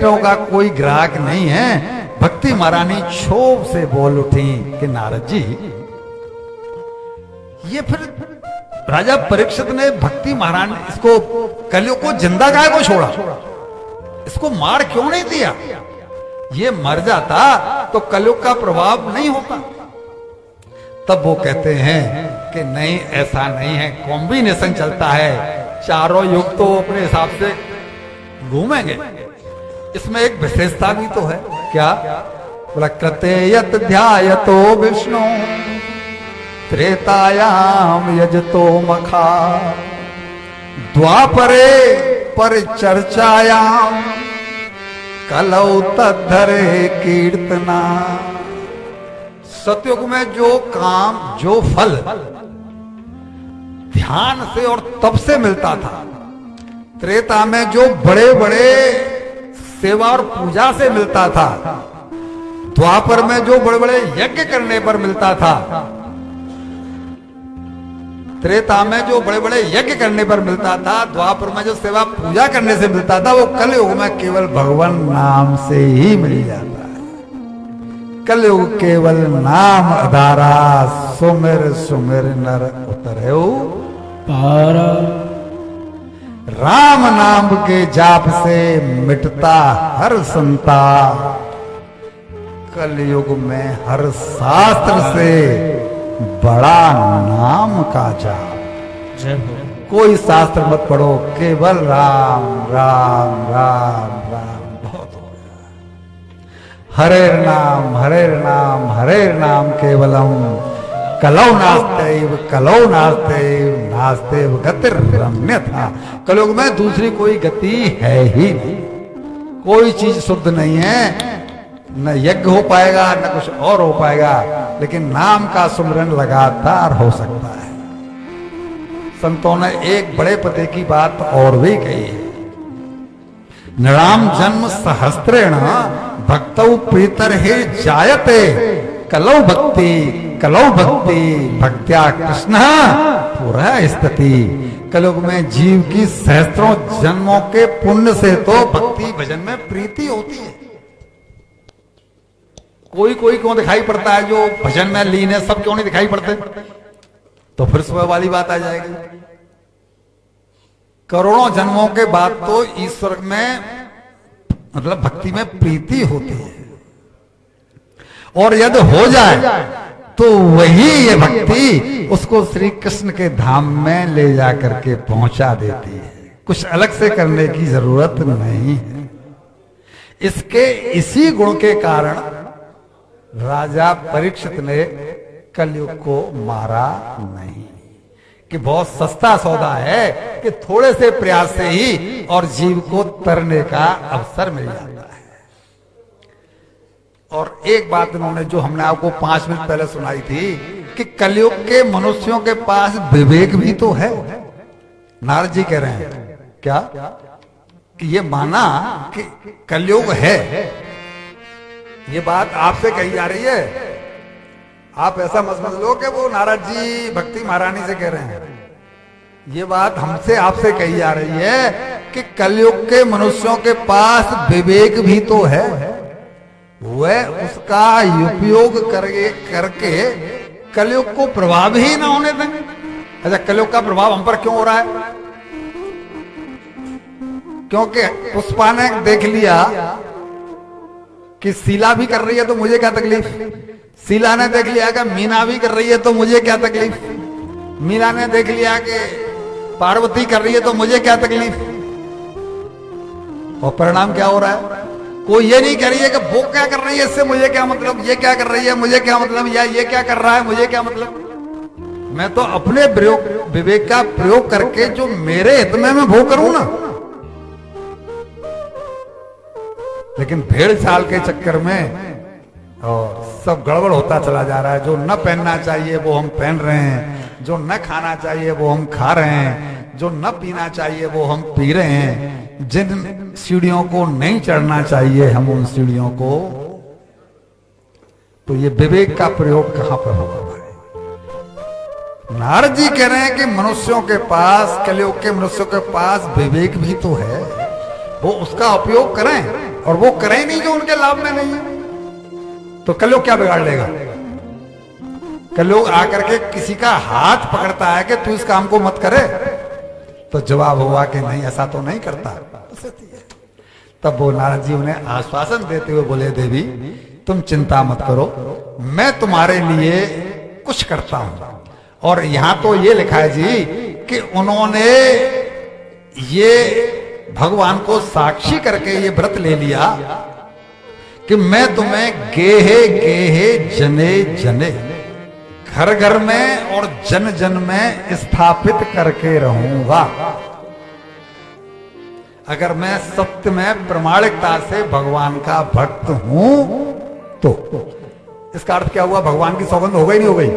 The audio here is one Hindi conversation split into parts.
बैठने का कोई ग्राहक नहीं है। भक्ति महारानी क्षोभ से बोल उठी कि नारद जी, ये फिर राजा परीक्षित ने भक्ति महारानी इसको कलयुग को जिंदा गाय को छोड़ा, इसको मार क्यों नहीं दिया? ये मर जाता तो कलयुग का प्रभाव नहीं होता। तब वो कहते हैं कि नहीं, ऐसा नहीं है, कॉम्बिनेशन चलता है, चारों युग तो अपने हिसाब से घूमेंगे। इसमें एक विशेषता भी तो है। क्या? बोला कृते यत ध्यायतो विष्णु त्रेतायाम यजतो मखा द्वापरे परिचर्चायाम कलौ तद्धरे कीर्तना। सतयुग में जो काम, जो फल ध्यान से और तप से मिलता था, त्रेता में जो बड़े बड़े सेवा और पूजा से मिलता था, द्वापर में जो बड़े बड़े यज्ञ करने पर मिलता था, त्रेता में जो बड़े बड़े यज्ञ करने पर मिलता था, द्वापर में जो सेवा पूजा करने से मिलता था, वो कलयुग में केवल भगवान नाम से ही मिल जाता है। कलयुग केवल नाम आधारा, सुमिर सुमिर नर उतरे पारा। राम नाम के जाप से मिटता हर संताप, कलयुग में हर शास्त्र से बड़ा नाम का जाप। कोई शास्त्र मत पढ़ो, केवल राम राम राम राम बहुत हो गया। हरे नाम हरे नाम हरे नाम केवलम कलौ नास्तेव कलौ नास्तेव नास्तेव गतिर अन्यथा। कलयुग में दूसरी कोई गति है ही नहीं, कोई चीज शुद्ध नहीं है। न यज्ञ हो पाएगा, न कुछ और हो पाएगा, लेकिन नाम का सुमरन लगातार हो सकता है। संतों ने एक बड़े पते की बात और भी कही है। नृणाम जन्म सहस्त्रेण भक्तौ प्रीतर हे जायते कलौ भक्ति भक्त्या कृष्ण पूरा स्थिति। कलयुग में जीव की सहस्त्रों जन्मों के पुण्य से तो भक्ति भजन में प्रीति होती है। कोई कोई क्यों दिखाई पड़ता है जो भजन में लीन है, सब क्यों नहीं दिखाई पड़ते? तो फिर सुबह वाली बात आ जाएगी। करोड़ों जन्मों के बाद तो ईश्वर में मतलब भक्ति में प्रीति होती है, और यदि हो जाए तो वही ये भक्ति उसको श्री कृष्ण के धाम में ले जाकर के पहुंचा देती है। कुछ अलग से करने की जरूरत नहीं है। इसके इसी गुण के कारण राजा परीक्षित ने कलयुग को मारा नहीं, कि बहुत सस्ता सौदा है कि थोड़े से प्रयास से ही और जीव को तरने का अवसर मिल जाता है। और एक बात इन्होंने जो हमने आपको 5 मिनट पहले सुनाई थी कि कलयुग के मनुष्यों के पास विवेक भी तो है। नारद जी कह रहे हैं क्या कि ये माना कि कलयुग है, ये बात आपसे कही जा रही है। आप ऐसा मत समझ लो कि वो नारद जी भक्ति महारानी से कह रहे हैं। ये बात हमसे आपसे कही जा रही है कि कलयुग के मनुष्यों के पास विवेक भी तो है, वह उसका उपयोग करके कलयुग को प्रभाव ही ना होने दें। अच्छा, कलयुग का प्रभाव हम पर क्यों हो रहा है? क्योंकि पुष्पा ने देख लिया कि शीला भी कर रही है तो मुझे क्या तकलीफ, शीला ने देख लिया कि मीना भी कर रही है तो मुझे क्या तकलीफ, मीना ने देख लिया कि पार्वती कर रही है तो मुझे क्या तकलीफ। और परिणाम क्या हो रहा है? कोई ये नहीं कह रही है कि वो क्या कर रही है इससे मुझे क्या मतलब, ये क्या कर रही है मुझे क्या मतलब, या ये क्या कर रहा है मुझे क्या मतलब। मैं तो अपने विवेक का प्रयोग करके जो मेरे हित में मैं वो करूं ना। लेकिन भेड़ चाल के चक्कर में और सब गड़बड़ होता चला जा रहा है। जो न पहनना चाहिए वो हम पहन रहे हैं, जो न खाना चाहिए वो हम खा रहे हैं, जो न पीना चाहिए वो हम पी रहे हैं, जिन सीढ़ियों को नहीं चढ़ना चाहिए हम उन सीढ़ियों को। तो ये विवेक का प्रयोग कहां पर होगा भाई? नारद जी कह रहे हैं कि मनुष्यों के पास, कलयुग के मनुष्यों के पास विवेक भी तो है, वो उसका उपयोग करें। और वो करें नहीं जो उनके लाभ में नहीं है, तो कलयुग क्या बिगाड़ लेगा? कलयुग आकर के किसी का हाथ पकड़ता है कि तू इस काम को मत करे, तो जवाब हुआ कि नहीं, ऐसा तो नहीं करता। तब वो नारद जी उन्हें आश्वासन देते हुए बोले, देवी तुम चिंता मत करो, मैं तुम्हारे लिए कुछ करता हूं। और यहां तो ये लिखा है जी कि उन्होंने ये भगवान को साक्षी करके ये व्रत ले लिया कि मैं तुम्हें गेहे गेहे जने जने, घर घर में और जन जन में स्थापित करके रहूंगा। अगर मैं सत्य में प्रामाणिकता से भगवान का भक्त हूं तो इसका अर्थ क्या हुआ? भगवान की सौगंध हो गई नहीं हो गई?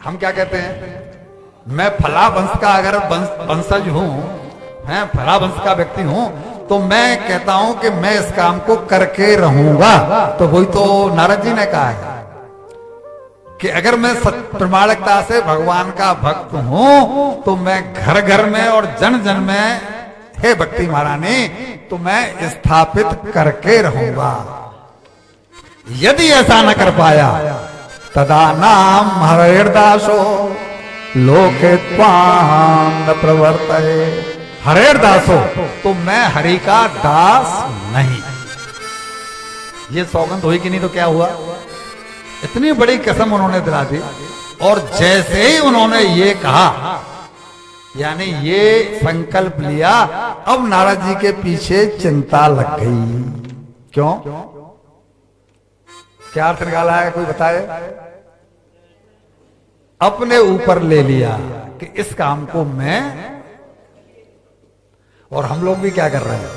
हम क्या कहते हैं, मैं फला वंश का अगर वंशज हूं, मैं फला वंश का व्यक्ति हूं, तो मैं कहता हूं कि मैं इस काम को करके रहूंगा। तो वही तो नारद जी ने कहा है कि अगर मैं प्रामाणिकता से भगवान का भक्त हूं तो मैं घर घर में और जन जन में, हे भक्ति महारानी, तो मैं स्थापित करके रहूंगा। यदि ऐसा न कर पाया तदा नाम हरेर्दासो लोके त्वां न प्रवर्तये। हरेर्दासो, तो मैं हरि का दास नहीं। ये सौगंध हुई कि नहीं? तो क्या हुआ? इतनी बड़ी कसम उन्होंने दिला दी। और जैसे ही उन्होंने ये कहा, यानी ये संकल्प लिया, अब नारद जी के पीछे चिंता लग गई। क्यों? क्या अर्थ निकाला है, कोई बताए? अपने ऊपर ले लिया कि इस काम को मैं, और हम लोग भी क्या कर रहे हैं,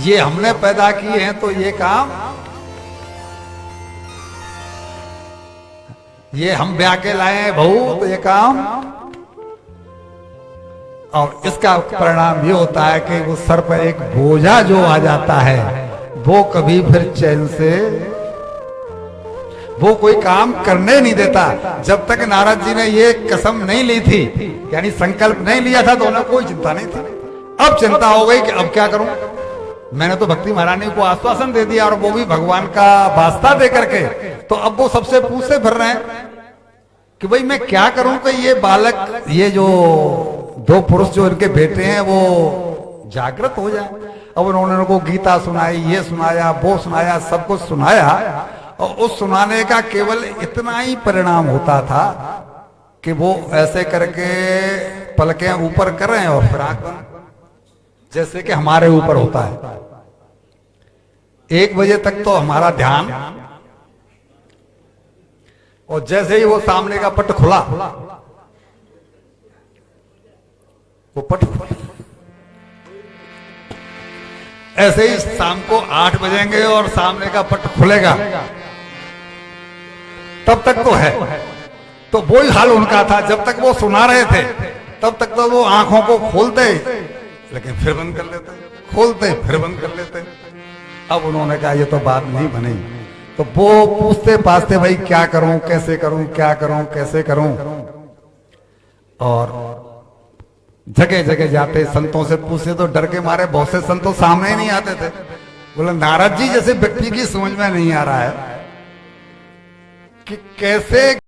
ये हमने पैदा किए हैं तो ये काम, ये हम ब्याह के लाए हैं बहू, तो ये काम, और इसका परिणाम ये होता है कि वो सर पर एक बोझा जो आ जाता है, वो कभी फिर चैन से वो कोई काम करने नहीं देता। जब तक नारद जी ने ये कसम नहीं ली थी, यानी संकल्प नहीं लिया था, तो उन्हें कोई चिंता नहीं थी। अब चिंता हो गई कि अब क्या करूं, मैंने तो भक्ति महारानी को आश्वासन दे दिया और वो भी भगवान का वास्ता दे करके, तो अब वो सबसे पूछते फिर रहे हैं कि भाई मैं क्या करूं कि ये बालक, ये जो दो पुरुष जो इनके बेटे हैं वो जागृत हो जाए। अब उन्होंने उनको गीता सुनाई, ये सुनाया, वो सुनाया, सब कुछ सुनाया, और उस सुनाने का केवल इतना ही परिणाम होता था कि वो ऐसे करके पलकें ऊपर कर रहे हैं और फिर आंख बंद, जैसे कि हमारे ऊपर होता है। 1 बजे तक तो हमारा ध्यान, और जैसे ही वो सामने का पट खुला, वो पट खुला, ऐसे ही शाम को 8 बजेंगे और सामने का पट खुलेगा, तब तक तो है। तो वही हाल उनका था, जब तक वो सुना रहे थे तब तक तो वो आंखों को खोलते लेकिन फिर बंद कर लेते, खोलते फिर बंद कर लेते। अब उन्होंने कहा ये तो बात नहीं बनी, तो वो पूछते पाछते, भाई क्या करूं, कैसे करूं, क्या करूं, कैसे करूं। और जगह जगह जाते, संतों से पूछते, तो डर के मारे बहुत से संतों सामने ही नहीं आते थे। बोले नारद जी जैसे व्यक्ति की समझ में नहीं आ रहा है कि कैसे